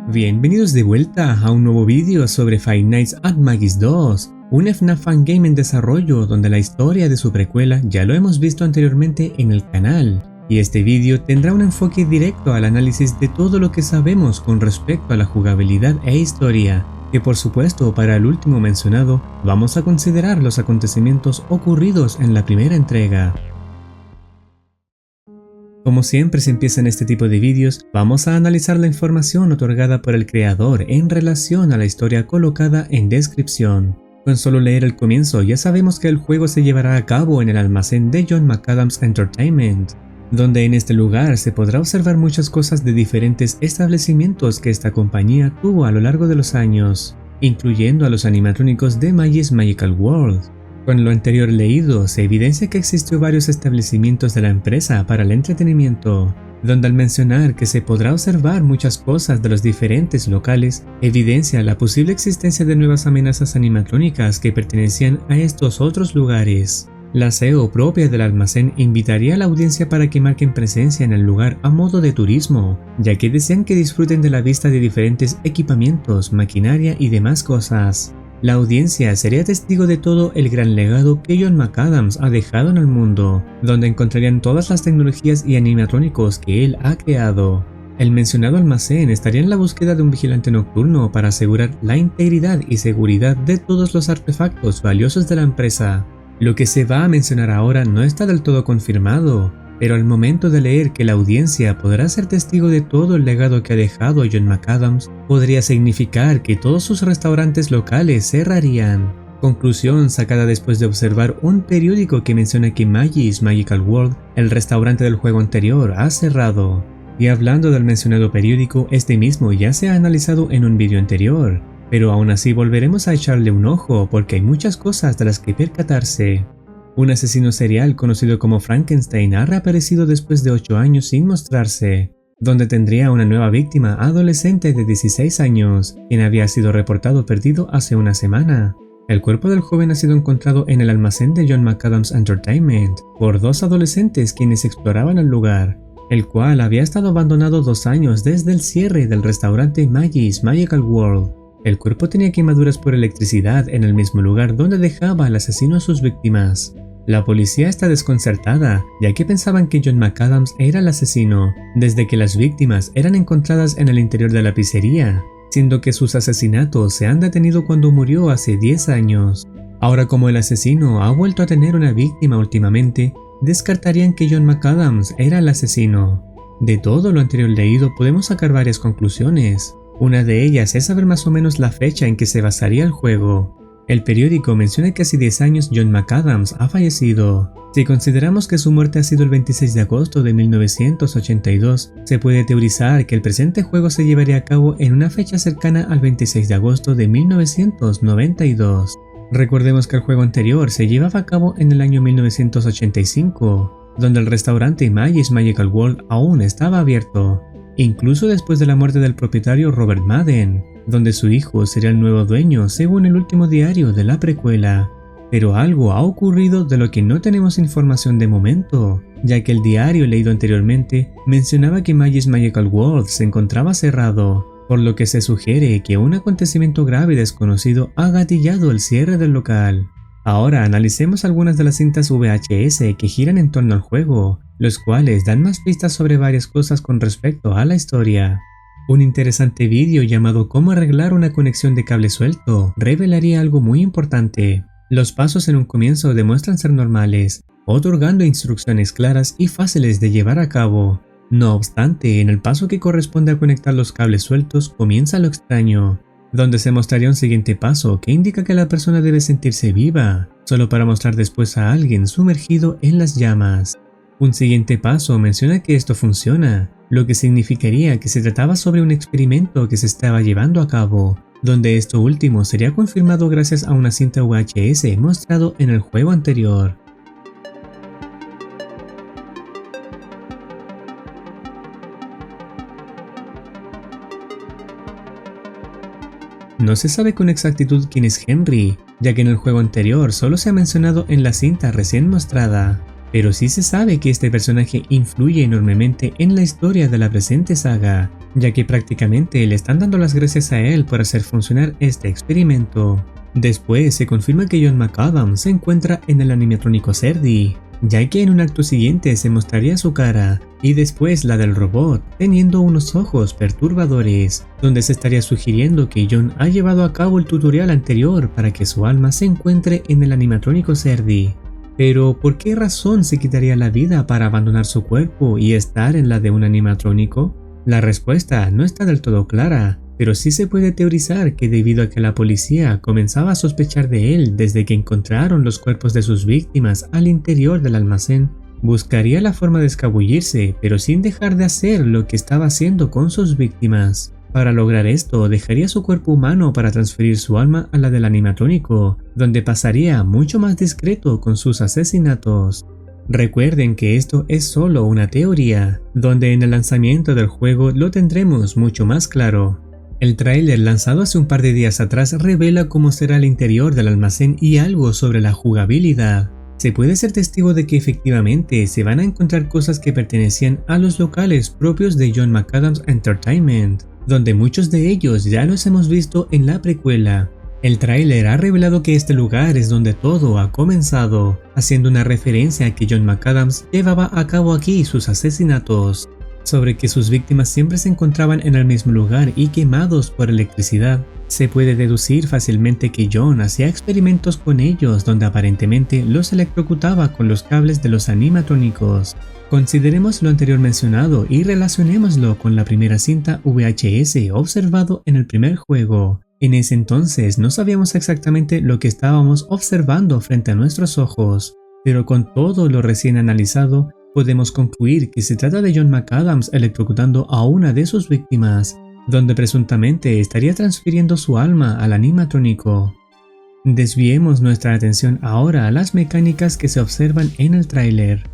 Bienvenidos de vuelta a un nuevo vídeo sobre Five Nights at Maggie's 2, un FNAF fangame en desarrollo donde la historia de su precuela ya lo hemos visto anteriormente en el canal, y este vídeo tendrá un enfoque directo al análisis de todo lo que sabemos con respecto a la jugabilidad e historia, que por supuesto para el último mencionado vamos a considerar los acontecimientos ocurridos en la primera entrega. Como siempre se empieza en este tipo de vídeos, vamos a analizar la información otorgada por el creador en relación a la historia colocada en descripción. Con solo leer el comienzo ya sabemos que el juego se llevará a cabo en el almacén de John McAdams Entertainment, donde en este lugar se podrá observar muchas cosas de diferentes establecimientos que esta compañía tuvo a lo largo de los años, incluyendo a los animatrónicos de Maggie's Magical World. Con lo anterior leído, se evidencia que existió varios establecimientos de la empresa para el entretenimiento, donde al mencionar que se podrá observar muchas cosas de los diferentes locales, evidencia la posible existencia de nuevas amenazas animatrónicas que pertenecían a estos otros lugares. La CEO propia del almacén invitaría a la audiencia para que marquen presencia en el lugar a modo de turismo, ya que desean que disfruten de la vista de diferentes equipamientos, maquinaria y demás cosas. La audiencia sería testigo de todo el gran legado que John McAdams ha dejado en el mundo, donde encontrarían todas las tecnologías y animatrónicos que él ha creado. El mencionado almacén estaría en la búsqueda de un vigilante nocturno para asegurar la integridad y seguridad de todos los artefactos valiosos de la empresa. Lo que se va a mencionar ahora no está del todo confirmado, pero al momento de leer que la audiencia podrá ser testigo de todo el legado que ha dejado John McAdams, podría significar que todos sus restaurantes locales cerrarían. Conclusión sacada después de observar un periódico que menciona que Maggie's Magical World, el restaurante del juego anterior, ha cerrado. Y hablando del mencionado periódico, este mismo ya se ha analizado en un vídeo anterior, pero aún así volveremos a echarle un ojo porque hay muchas cosas de las que percatarse. Un asesino serial conocido como Frankenstein ha reaparecido después de 8 años sin mostrarse, donde tendría una nueva víctima adolescente de 16 años, quien había sido reportado perdido hace una semana. El cuerpo del joven ha sido encontrado en el almacén de John McAdams Entertainment por 2 adolescentes quienes exploraban el lugar, el cual había estado abandonado 2 años desde el cierre del restaurante Maggie's Magical World. El cuerpo tenía quemaduras por electricidad en el mismo lugar donde dejaba el asesino a sus víctimas. La policía está desconcertada, ya que pensaban que John McAdams era el asesino, desde que las víctimas eran encontradas en el interior de la pizzería, siendo que sus asesinatos se han detenido cuando murió hace 10 años. Ahora, como el asesino ha vuelto a tener una víctima últimamente, descartarían que John McAdams era el asesino. De todo lo anterior leído podemos sacar varias conclusiones. Una de ellas es saber más o menos la fecha en que se basaría el juego. El periódico menciona que hace 10 años John McAdams ha fallecido. Si consideramos que su muerte ha sido el 26 de agosto de 1982, se puede teorizar que el presente juego se llevaría a cabo en una fecha cercana al 26 de agosto de 1992. Recordemos que el juego anterior se llevaba a cabo en el año 1985, donde el restaurante Maggie's Magical World aún estaba abierto, incluso después de la muerte del propietario Robert Madden, donde su hijo sería el nuevo dueño según el último diario de la precuela. Pero algo ha ocurrido de lo que no tenemos información de momento, ya que el diario leído anteriormente mencionaba que Maggie's Magical World se encontraba cerrado, por lo que se sugiere que un acontecimiento grave y desconocido ha gatillado el cierre del local. Ahora analicemos algunas de las cintas VHS que giran en torno al juego, los cuales dan más pistas sobre varias cosas con respecto a la historia. Un interesante vídeo llamado Cómo arreglar una conexión de cable suelto revelaría algo muy importante. Los pasos en un comienzo demuestran ser normales, otorgando instrucciones claras y fáciles de llevar a cabo. No obstante, en el paso que corresponde a conectar los cables sueltos comienza lo extraño, donde se mostraría un siguiente paso que indica que la persona debe sentirse viva, solo para mostrar después a alguien sumergido en las llamas. Un siguiente paso menciona que esto funciona, lo que significaría que se trataba sobre un experimento que se estaba llevando a cabo, donde esto último sería confirmado gracias a una cinta VHS mostrado en el juego anterior. No se sabe con exactitud quién es Henry, ya que en el juego anterior solo se ha mencionado en la cinta recién mostrada. pero sí se sabe que este personaje influye enormemente en la historia de la presente saga, ya que prácticamente le están dando las gracias a él por hacer funcionar este experimento. Después se confirma que John McAdams se encuentra en el animatrónico Serdi, ya que en un acto siguiente se mostraría su cara y después la del robot teniendo unos ojos perturbadores, donde se estaría sugiriendo que John ha llevado a cabo el tutorial anterior para que su alma se encuentre en el animatrónico Serdi. Pero ¿por qué razón se quitaría la vida para abandonar su cuerpo y estar en la de un animatrónico? La respuesta no está del todo clara, pero sí se puede teorizar que debido a que la policía comenzaba a sospechar de él desde que encontraron los cuerpos de sus víctimas al interior del almacén, buscaría la forma de escabullirse, pero sin dejar de hacer lo que estaba haciendo con sus víctimas. Para lograr esto, dejaría su cuerpo humano para transferir su alma a la del animatrónico, donde pasaría mucho más discreto con sus asesinatos. Recuerden que esto es solo una teoría, donde en el lanzamiento del juego lo tendremos mucho más claro. El tráiler lanzado hace un par de días atrás revela cómo será el interior del almacén y algo sobre la jugabilidad. Se puede ser testigo de que efectivamente se van a encontrar cosas que pertenecían a los locales propios de John McAdams Entertainment, donde muchos de ellos ya los hemos visto en la precuela. El tráiler ha revelado que este lugar es donde todo ha comenzado, haciendo una referencia a que John McAdams llevaba a cabo aquí sus asesinatos, sobre que sus víctimas siempre se encontraban en el mismo lugar y quemados por electricidad. Se puede deducir fácilmente que John hacía experimentos con ellos donde aparentemente los electrocutaba con los cables de los animatrónicos. Consideremos lo anterior mencionado y relacionémoslo con la primera cinta VHS observado en el primer juego. En ese entonces no sabíamos exactamente lo que estábamos observando frente a nuestros ojos, pero con todo lo recién analizado, podemos concluir que se trata de John McAdams electrocutando a una de sus víctimas, donde presuntamente estaría transfiriendo su alma al animatrónico. Desviemos nuestra atención ahora a las mecánicas que se observan en el tráiler.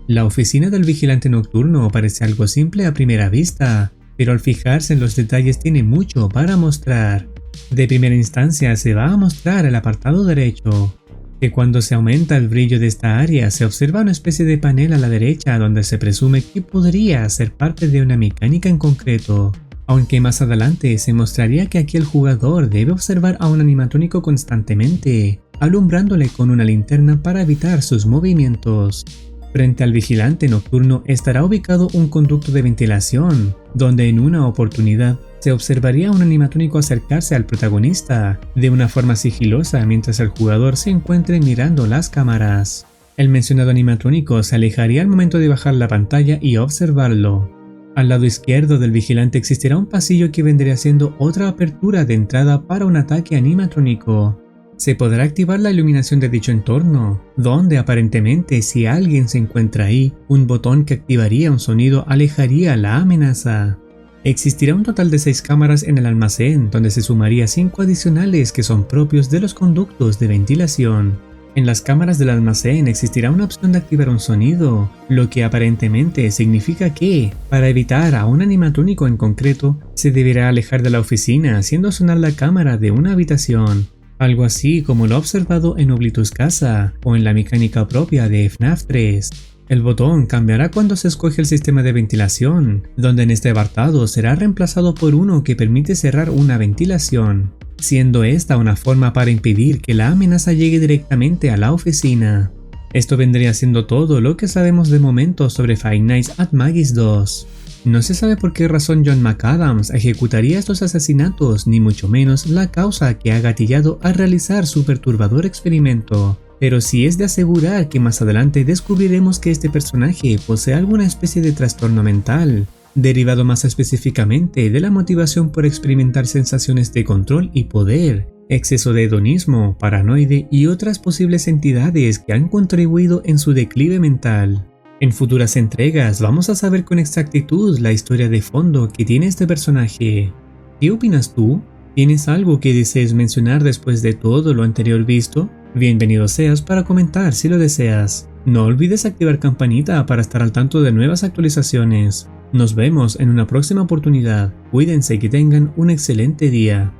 La oficina del vigilante nocturno parece algo simple a primera vista, pero al fijarse en los detalles tiene mucho para mostrar. De primera instancia se va a mostrar el apartado derecho, que cuando se aumenta el brillo de esta área se observa una especie de panel a la derecha donde se presume que podría ser parte de una mecánica en concreto, aunque más adelante se mostraría que aquí el jugador debe observar a un animatrónico constantemente, alumbrándole con una linterna para evitar sus movimientos. Frente al vigilante nocturno estará ubicado un conducto de ventilación, donde en una oportunidad se observaría a un animatrónico acercarse al protagonista de una forma sigilosa mientras el jugador se encuentre mirando las cámaras. El mencionado animatrónico se alejaría al momento de bajar la pantalla y observarlo. Al lado izquierdo del vigilante existirá un pasillo que vendría siendo otra apertura de entrada para un ataque animatrónico. Se podrá activar la iluminación de dicho entorno, donde aparentemente si alguien se encuentra ahí, un botón que activaría un sonido alejaría la amenaza. Existirá un total de 6 cámaras en el almacén, donde se sumaría 5 adicionales que son propios de los conductos de ventilación. En las cámaras del almacén existirá una opción de activar un sonido, lo que aparentemente significa que, para evitar a un animatrónico en concreto, se deberá alejar de la oficina haciendo sonar la cámara de una habitación. Algo así como lo observado en Oblivious Casa o en la mecánica propia de FNAF 3. El botón cambiará cuando se escoge el sistema de ventilación, donde en este apartado será reemplazado por uno que permite cerrar una ventilación, siendo esta una forma para impedir que la amenaza llegue directamente a la oficina. Esto vendría siendo todo lo que sabemos de momento sobre Five Nights at Maggie's 2. No se sabe por qué razón John McAdams ejecutaría estos asesinatos, ni mucho menos la causa que ha gatillado a realizar su perturbador experimento, pero sí es de asegurar que más adelante descubriremos que este personaje posee alguna especie de trastorno mental, derivado más específicamente de la motivación por experimentar sensaciones de control y poder, exceso de hedonismo, paranoide y otras posibles entidades que han contribuido en su declive mental. En futuras entregas vamos a saber con exactitud la historia de fondo que tiene este personaje. ¿Qué opinas tú? ¿Tienes algo que desees mencionar después de todo lo anterior visto? Bienvenido seas para comentar si lo deseas. No olvides activar campanita para estar al tanto de nuevas actualizaciones. Nos vemos en una próxima oportunidad. Cuídense y que tengan un excelente día.